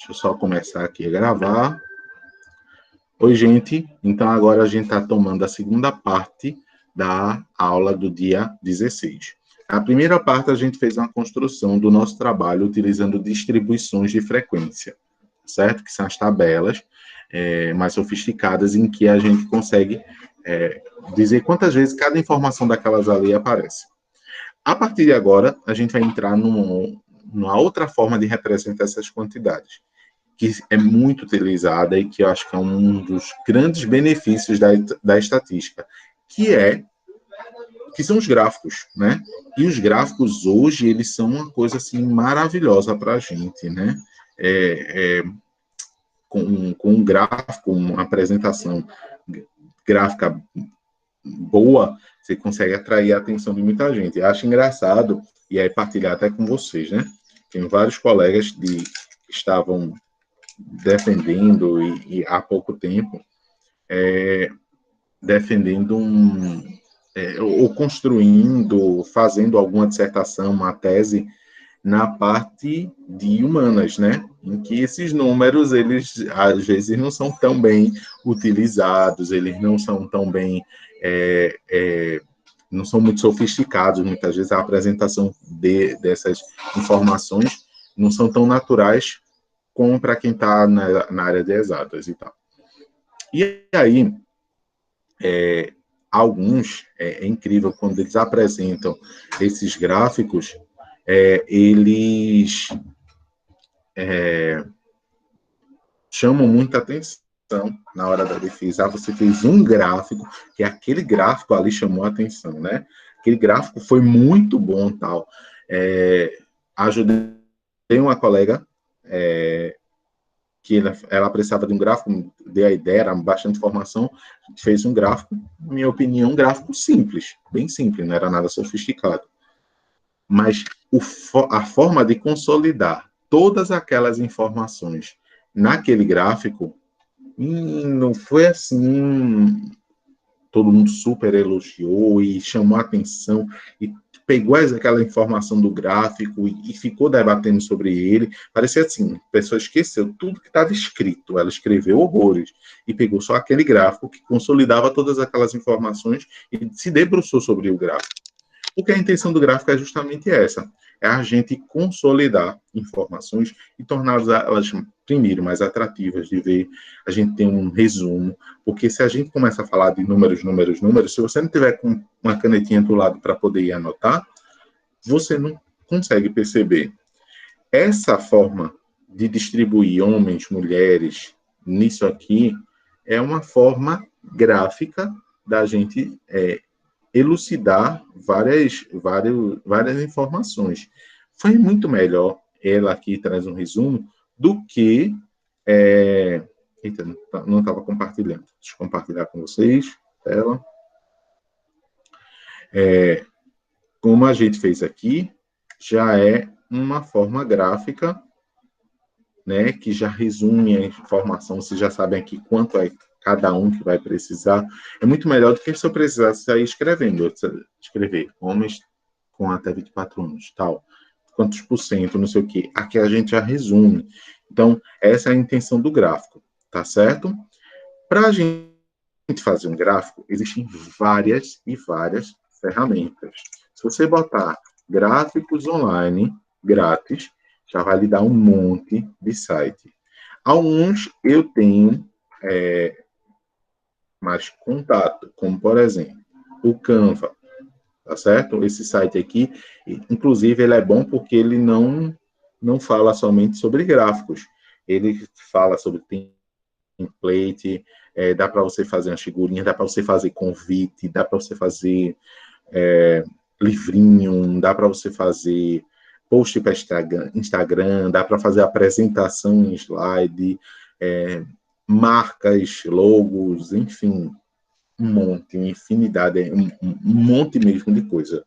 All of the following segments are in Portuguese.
Deixa eu só começar aqui a gravar. Oi, gente. Então, agora a gente está tomando a segunda parte da aula do dia 16. A primeira parte, a gente fez uma construção do nosso trabalho utilizando distribuições de frequência, certo? Que são as tabelas mais sofisticadas em que a gente consegue dizer quantas vezes cada informação daquelas ali aparece. A partir de agora, a gente vai entrar numa outra forma de representar essas quantidades, que é muito utilizada e que eu acho que é um dos grandes benefícios da estatística, que são os gráficos, né? E os gráficos hoje, eles são uma coisa assim maravilhosa para a gente, né? Com um gráfico, uma apresentação gráfica boa, você consegue atrair a atenção de muita gente. Eu acho engraçado, e aí partilhar até com vocês, né? Tem vários colegas que estavam defendendo, e há pouco tempo, defendendo ou construindo, fazendo alguma dissertação, uma tese, na parte de humanas, né? Em que esses números, eles, às vezes, não são tão bem utilizados, eles não são tão bem... não são muito sofisticados, muitas vezes a apresentação dessas informações não são tão naturais como para quem está na área de exatas e tal. E aí, alguns, é incrível, quando eles apresentam esses gráficos, eles chamam muita atenção na hora da defesa. Você fez um gráfico, que aquele gráfico ali chamou a atenção, né? Aquele gráfico foi muito bom, tal. Ajudei uma colega que ela precisava de um gráfico, dei a ideia, era bastante informação, fez um gráfico, na minha opinião, um gráfico simples, bem simples, não era nada sofisticado. Mas a forma de consolidar todas aquelas informações naquele gráfico, não foi assim, todo mundo super elogiou e chamou a atenção, e pegou aquela informação do gráfico e ficou debatendo sobre ele. Parecia assim, a pessoa esqueceu tudo que estava escrito, ela escreveu horrores, e pegou só aquele gráfico que consolidava todas aquelas informações e se debruçou sobre o gráfico. Porque a intenção do gráfico é justamente essa, é a gente consolidar informações e torná-las, primeiro, mais atrativas de ver, a gente tem um resumo, porque se a gente começa a falar de números, se você não tiver com uma canetinha do lado para poder ir anotar, você não consegue perceber. Essa forma de distribuir homens, mulheres, nisso aqui, é uma forma gráfica da gente elucidar várias informações. Foi muito melhor, ela aqui traz um resumo, do que... Eita, não estava compartilhando. Deixa eu compartilhar com vocês. Tela. Como a gente fez aqui, já é uma forma gráfica, né, que já resume a informação, vocês já sabem aqui quanto é cada um que vai precisar. É muito melhor do que se eu precisasse sair escrevendo. Escrever homens com até 24 anos, tal. Quantos por cento, não sei o quê. Aqui a gente já resume. Então, essa é a intenção do gráfico, tá certo? Para a gente fazer um gráfico, existem várias e várias ferramentas. Se você botar gráficos online, grátis, já vai lhe dar um monte de site. Alguns eu tenho mais contato, como, por exemplo, o Canva, tá certo? Esse site aqui, inclusive, ele é bom porque ele não fala somente sobre gráficos, ele fala sobre template, dá para você fazer umas figurinhas, dá para você fazer convite, dá para você fazer livrinho, dá para você fazer post para Instagram, dá para fazer apresentação em slide, marcas, logos, enfim, um monte, uma infinidade, um monte mesmo de coisa.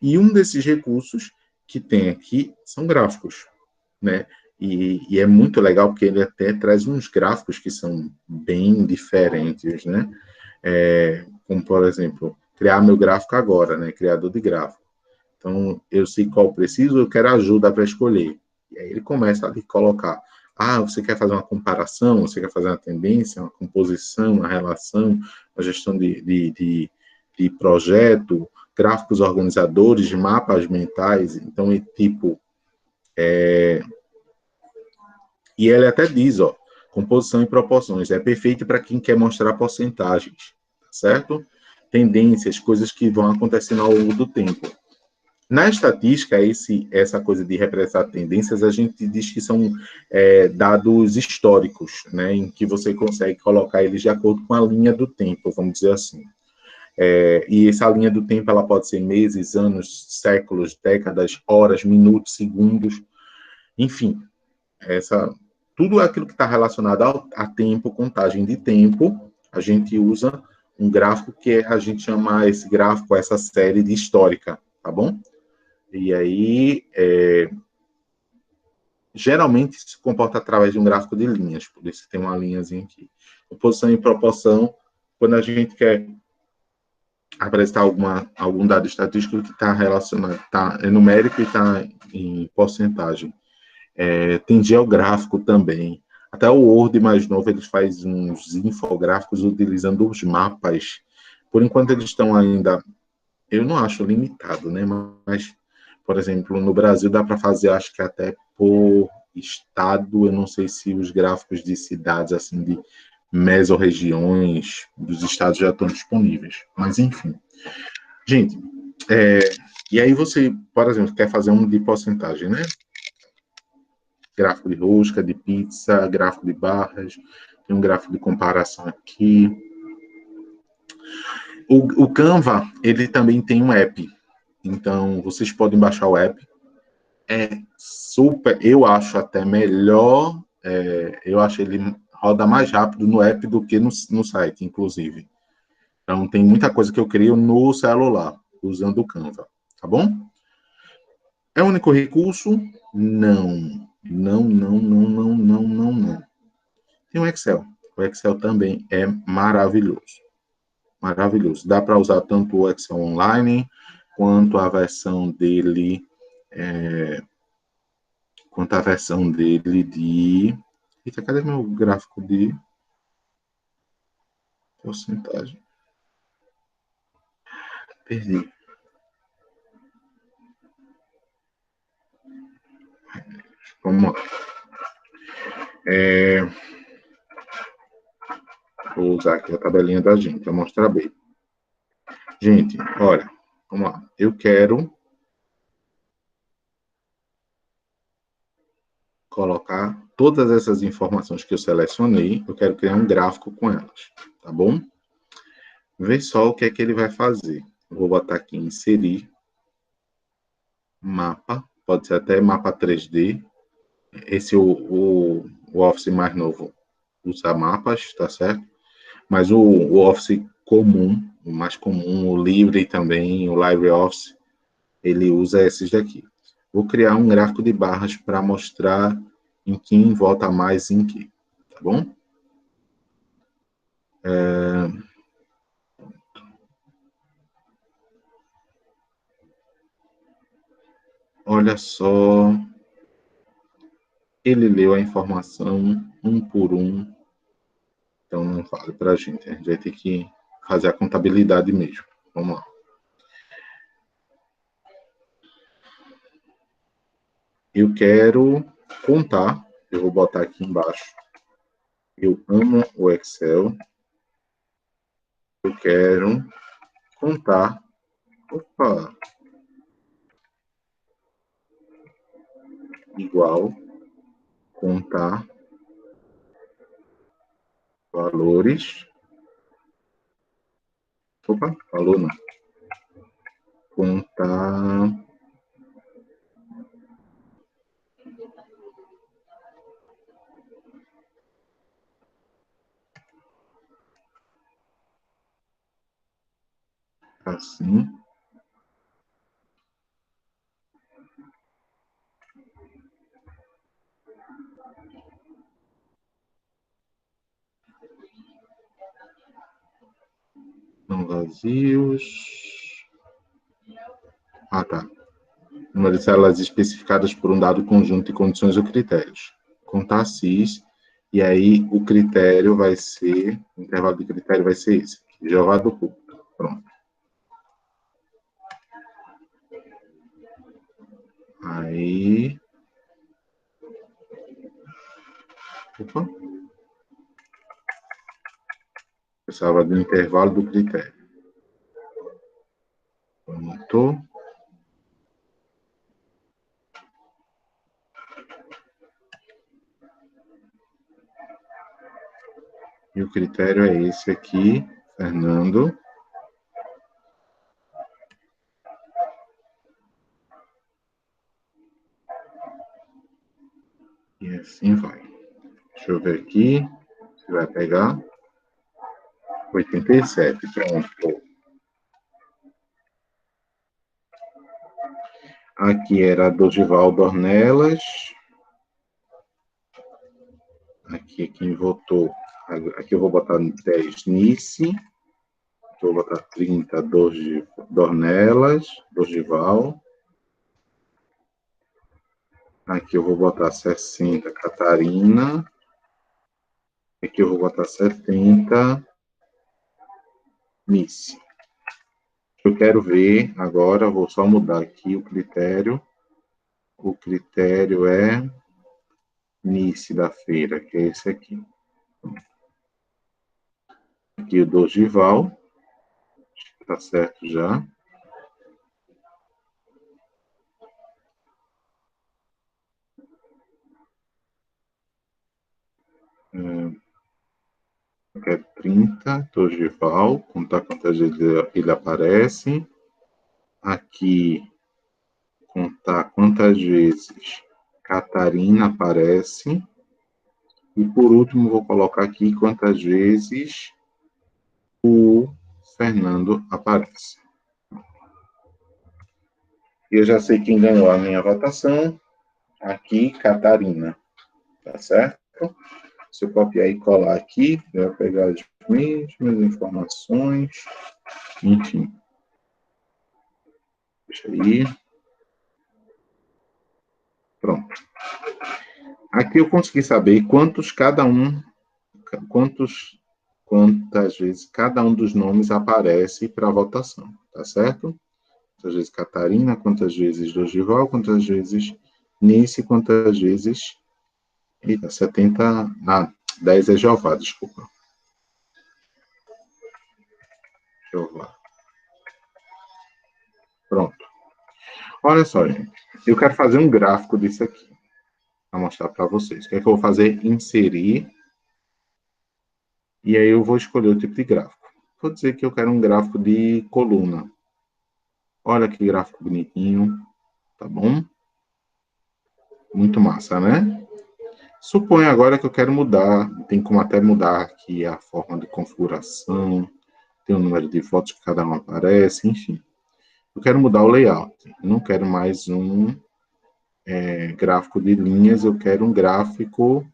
E um desses recursos que tem aqui são gráficos, né? E é muito legal porque ele até traz uns gráficos que são bem diferentes, né? Como, por exemplo, criar meu gráfico agora, né? Criador de gráfico. Então, eu sei qual preciso, eu quero ajuda para escolher. E aí ele começa a colocar você quer fazer uma comparação, você quer fazer uma tendência, uma composição, uma relação, uma gestão de projeto, gráficos organizadores, de mapas mentais, então, e ele até diz, composição e proporções, é perfeito para quem quer mostrar porcentagens, certo? Tendências, coisas que vão acontecendo ao longo do tempo. Na estatística, essa coisa de representar tendências, a gente diz que são dados históricos, né, em que você consegue colocar eles de acordo com a linha do tempo, vamos dizer assim. E essa linha do tempo ela pode ser meses, anos, séculos, décadas, horas, minutos, segundos, enfim, tudo aquilo que está relacionado a tempo, contagem de tempo, a gente usa um gráfico que a gente chama esse gráfico, essa série de histórica, tá bom? E aí, geralmente se comporta através de um gráfico de linhas, por isso tem uma linhazinha aqui. Composição e proporção, quando a gente quer apresentar algum dado estatístico que está relacionado, é numérico e está em porcentagem. Tem geográfico também. Até o Word mais novo, ele faz uns infográficos utilizando os mapas. Por enquanto, eles estão ainda, eu não acho limitado, né? Mas, por exemplo, no Brasil dá para fazer, acho que até por estado, eu não sei se os gráficos de cidades, assim, de mesorregiões dos estados já estão disponíveis. Mas, enfim. Gente, e aí você, por exemplo, quer fazer um de porcentagem, né? Gráfico de rosca, de pizza, gráfico de barras, tem um gráfico de comparação aqui. O Canva, ele também tem um app, então vocês podem baixar o app. É super, eu acho até melhor, eu acho ele roda mais rápido no app do que no site, inclusive. Então tem muita coisa que eu crio no celular, usando o Canva, tá bom? É o único recurso? Não. Não, não, não, não, não, não, não. Tem o Excel. O Excel também é maravilhoso. Maravilhoso. Dá para usar tanto o Excel online, quanto a versão dele, de... Eita, cadê meu gráfico de porcentagem? Perdi. Vamos lá. Vou usar aqui a tabelinha da gente, para mostrar bem. Gente, olha, vamos lá. Eu quero colocar todas essas informações que eu selecionei, eu quero criar um gráfico com elas, tá bom? Vê só o que é que ele vai fazer. Eu vou botar aqui em inserir, mapa, pode ser até mapa 3D. Esse, o Office mais novo, usa mapas, tá certo? Mas o Office comum, o mais comum, o livre também, o LibreOffice, ele usa esses daqui. Vou criar um gráfico de barras para mostrar em quem vota mais em que, tá bom? Olha só, ele leu a informação um por um, então não vale para a gente vai ter que fazer a contabilidade mesmo. Vamos lá. Eu quero contar, eu vou botar aqui embaixo. Eu amo o Excel. Eu quero contar. Opa! Igual contar valores. Opa, falou não. Contar assim. Não vazios. Ah, tá. Número de células especificadas por um dado conjunto de condições ou critérios. com Tarcís, e aí o critério vai ser, o intervalo de critério vai ser esse, Jeová do púlpito. Pronto. Aí... Opa. Precisava do intervalo do critério. Pronto. E o critério é esse aqui, Fernando. E assim vai. Deixa eu ver aqui se vai pegar. 87, pronto. Aqui era Dorival Dornelas. Aqui quem votou. Aqui eu vou botar 10 Nice. Aqui eu vou botar 30 Dornelas, Dorival. Aqui eu vou botar 60 Catarina. Aqui eu vou botar 70 Nice. Eu quero ver agora, vou só mudar aqui o critério. O critério é Nice da feira, que é esse aqui. Aqui o Dorival. Tá certo já. Aqui é 30, Dorival, contar quantas vezes ele aparece. Aqui, contar quantas vezes Catarina aparece. E por último, vou colocar aqui quantas vezes o Fernando aparece. Eu já sei quem ganhou a minha votação. Aqui, Catarina. Tá certo? Se eu copiar e colar aqui, eu vou pegar as mesmas informações. Enfim. Deixa aí. Pronto. Aqui eu consegui saber quantas vezes cada um dos nomes aparece para votação, tá certo? Quantas vezes Catarina, quantas vezes Dorival, quantas vezes Nice, quantas vezes... Eita, 70... 10 é Jeová, desculpa. Jeová. Pronto. Olha só, gente. Eu quero fazer um gráfico disso aqui, para mostrar para vocês. O que é que eu vou fazer? Inserir. E aí eu vou escolher o tipo de gráfico. Vou dizer que eu quero um gráfico de coluna. Olha que gráfico bonitinho. Tá bom? Muito massa, né? Suponho agora que eu quero mudar, tem como até mudar aqui a forma de configuração, tem o número de fotos que cada um aparece, enfim. Eu quero mudar o layout. Eu não quero mais um gráfico de linhas, eu quero um gráfico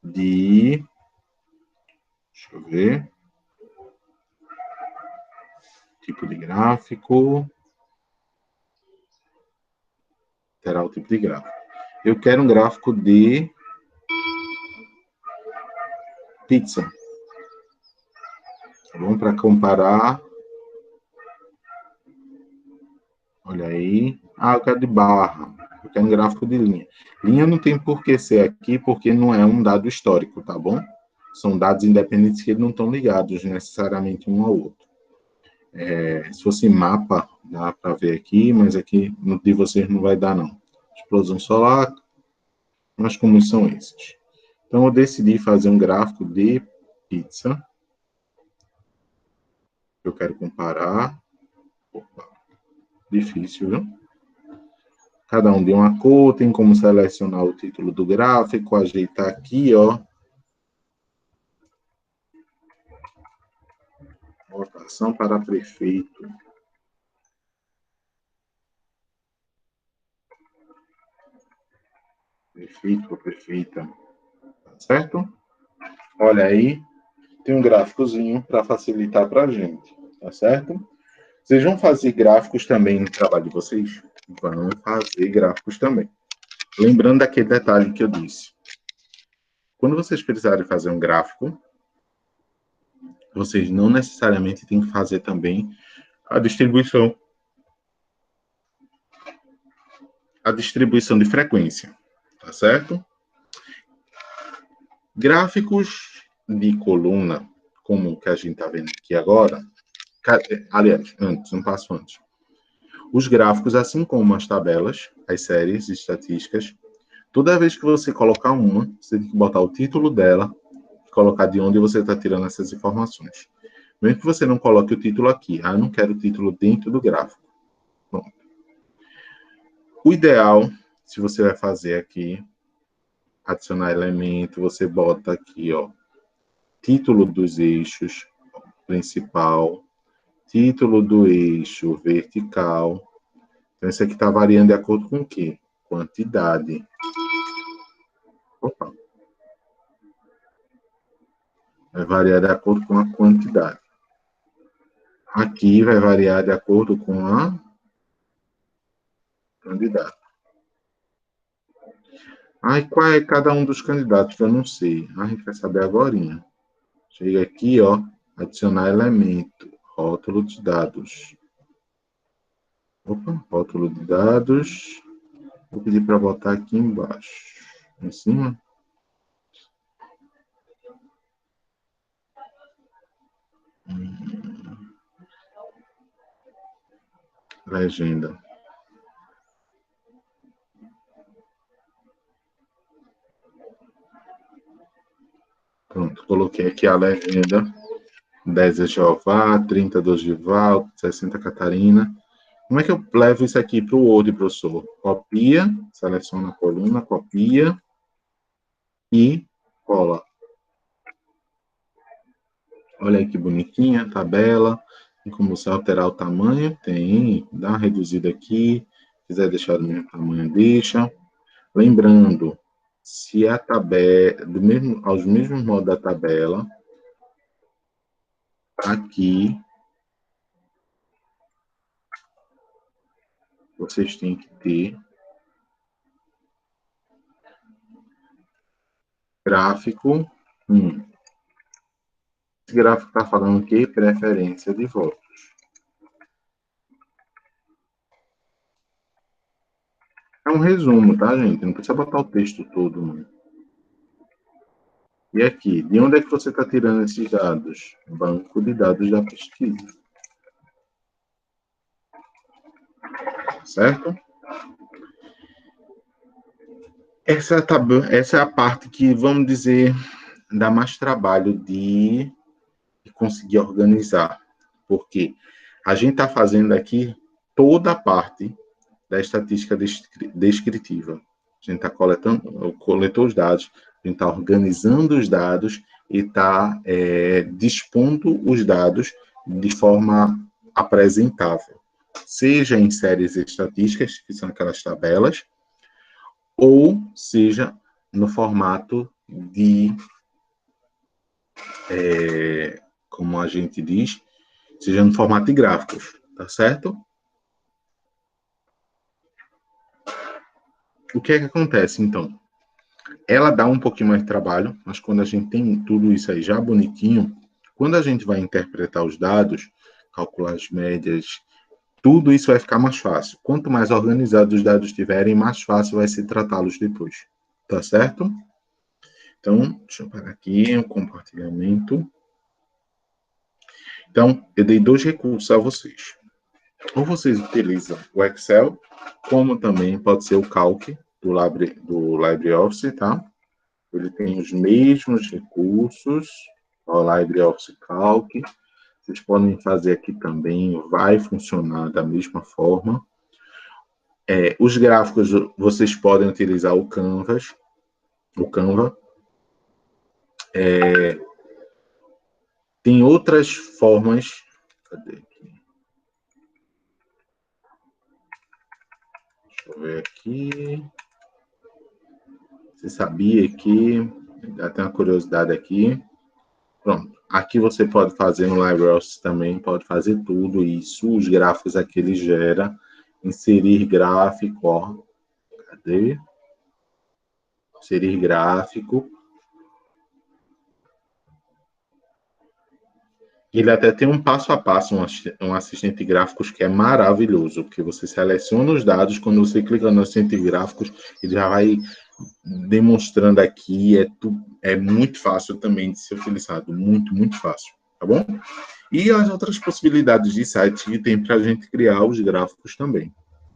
de... Deixa eu ver. Tipo de gráfico. Terá o tipo de gráfico. Eu quero um gráfico de pizza. Tá bom? Para comparar. Olha aí. Eu quero de barra. Eu quero um gráfico de linha. Linha não tem por que ser aqui, porque não é um dado histórico, tá bom? São dados independentes que não estão ligados necessariamente um ao outro. Se fosse mapa, dá para ver aqui, mas aqui no de vocês não vai dar, não. Explosão solar, mais comuns são esses. Então, eu decidi fazer um gráfico de pizza. Eu quero comparar. Opa, difícil, viu? Cada um de uma cor, tem como selecionar o título do gráfico, ajeitar aqui, ó. Votação para prefeito. Prefeito ou prefeita. Tá certo? Olha aí, tem um gráficozinho para facilitar para a gente. Tá certo? Vocês vão fazer gráficos também no trabalho de vocês? Vão fazer gráficos também. Lembrando daquele detalhe que eu disse. Quando vocês precisarem fazer um gráfico, vocês não necessariamente têm que fazer também a distribuição de frequência, tá certo? Gráficos de coluna, como o que a gente está vendo aqui agora, aliás, antes, um passo antes. Os gráficos, assim como as tabelas, as séries estatísticas, toda vez que você colocar uma, você tem que botar o título dela, colocar de onde você está tirando essas informações. Mesmo que você não coloque o título aqui, eu não quero o título dentro do gráfico. Pronto. O ideal, se você vai fazer aqui, adicionar elemento, você bota aqui, ó, título dos eixos principal, título do eixo vertical. Então, isso aqui está variando de acordo com o quê? Quantidade. Opa. Vai variar de acordo com a quantidade. Aqui vai variar de acordo com a candidato. Ai, qual é cada um dos candidatos? Eu não sei. A gente vai saber agora. Chega aqui, ó, adicionar elemento, rótulo de dados. Opa, rótulo de dados. Vou pedir para botar aqui embaixo. Em cima. Legenda. Pronto, coloquei aqui a legenda. 10 é Jeová, 30 do Gival, 60 Catarina. Como é que eu levo isso aqui para o Word, professor? Copia, seleciona a coluna, copia e cola. Olha aí que bonitinha a tabela. Tem como você alterar o tamanho? Tem. Dá uma reduzida aqui. Se quiser deixar do mesmo tamanho, deixa. Lembrando, se a tabela, aos mesmos modos da tabela, aqui, vocês têm que ter gráfico 1. Esse gráfico está falando o quê? Preferência de votos. É um resumo, tá, gente? Não precisa botar o texto todo, não. E aqui, de onde é que você está tirando esses dados? Banco de dados da pesquisa. Certo? Essa é a parte que, vamos dizer, dá mais trabalho de conseguir organizar. Porque a gente está fazendo aqui toda a parte da estatística descritiva. A gente está coletou os dados, a gente está organizando os dados e está dispondo os dados de forma apresentável. Seja em séries estatísticas, que são aquelas tabelas, ou seja no formato de, como a gente diz, seja no formato de gráficos, tá certo? O que é que acontece, então? Ela dá um pouquinho mais de trabalho, mas quando a gente tem tudo isso aí já bonitinho, quando a gente vai interpretar os dados, calcular as médias, tudo isso vai ficar mais fácil. Quanto mais organizados os dados estiverem, mais fácil vai ser tratá-los depois. Tá certo? Então, deixa eu parar aqui o compartilhamento. Então, eu dei 2 recursos a vocês. Ou vocês utilizam o Excel, como também pode ser o Calc do LibreOffice, tá? Ele tem os mesmos recursos, o LibreOffice Calc. Vocês podem fazer aqui também, vai funcionar da mesma forma. Os gráficos, vocês podem utilizar o Canva. Tem outras formas. Cadê aqui? Deixa eu ver aqui. Você sabia que... Já tem uma curiosidade aqui. Pronto. Aqui você pode fazer no LibreOffice também, pode fazer tudo isso. Os gráficos aqui ele gera. Inserir gráfico, ó. Cadê? Inserir gráfico. Ele até tem um passo a passo, um assistente de gráficos que é maravilhoso, porque você seleciona os dados, quando você clica no assistente de gráficos, ele já vai demonstrando aqui, é muito fácil também de ser utilizado, muito, muito fácil, tá bom? E as outras possibilidades de site que tem para a gente criar os gráficos também,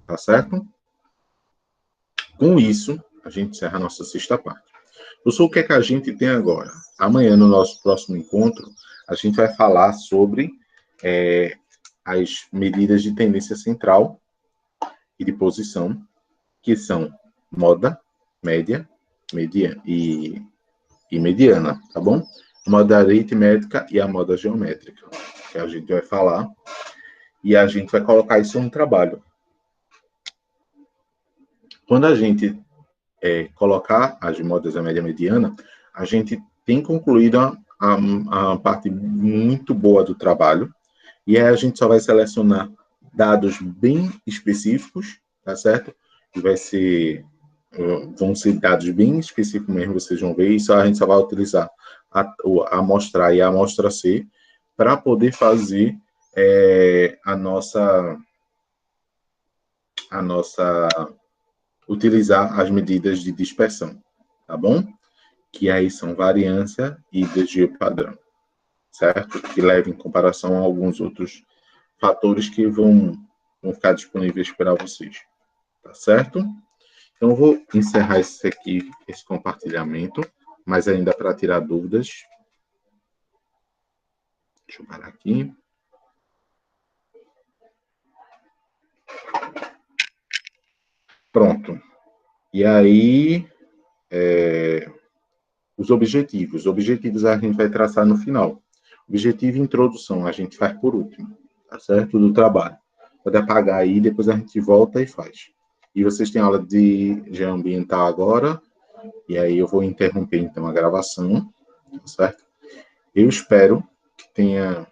tá certo? Com isso, a gente encerra a nossa sexta parte. Professor, o que é que a gente tem agora? Amanhã, no nosso próximo encontro, a gente vai falar sobre as medidas de tendência central e de posição, que são moda, média, e mediana, tá bom? A moda aritmética e a moda geométrica, que a gente vai falar, e a gente vai colocar isso no trabalho. Quando a gente colocar as modas a média mediana, a gente tem concluído a parte muito boa do trabalho, e aí a gente só vai selecionar dados bem específicos, tá certo? E vão ser dados bem específicos mesmo, vocês vão ver, e a gente só vai utilizar a amostra A e a amostra C para poder fazer a nossa utilizar as medidas de dispersão, tá bom? Que aí são variância e desvio padrão, certo? Que leva em comparação a alguns outros fatores que vão ficar disponíveis para vocês, tá certo? Então, eu vou encerrar esse compartilhamento, mas ainda para tirar dúvidas. Deixa eu parar aqui. Pronto. E aí, os objetivos. Os objetivos a gente vai traçar no final. Objetivo e introdução a gente faz por último, tá certo? Do trabalho. Pode apagar aí, depois a gente volta e faz. E vocês têm aula de geoambiental agora, e aí eu vou interromper então a gravação, tá certo? Eu espero que tenha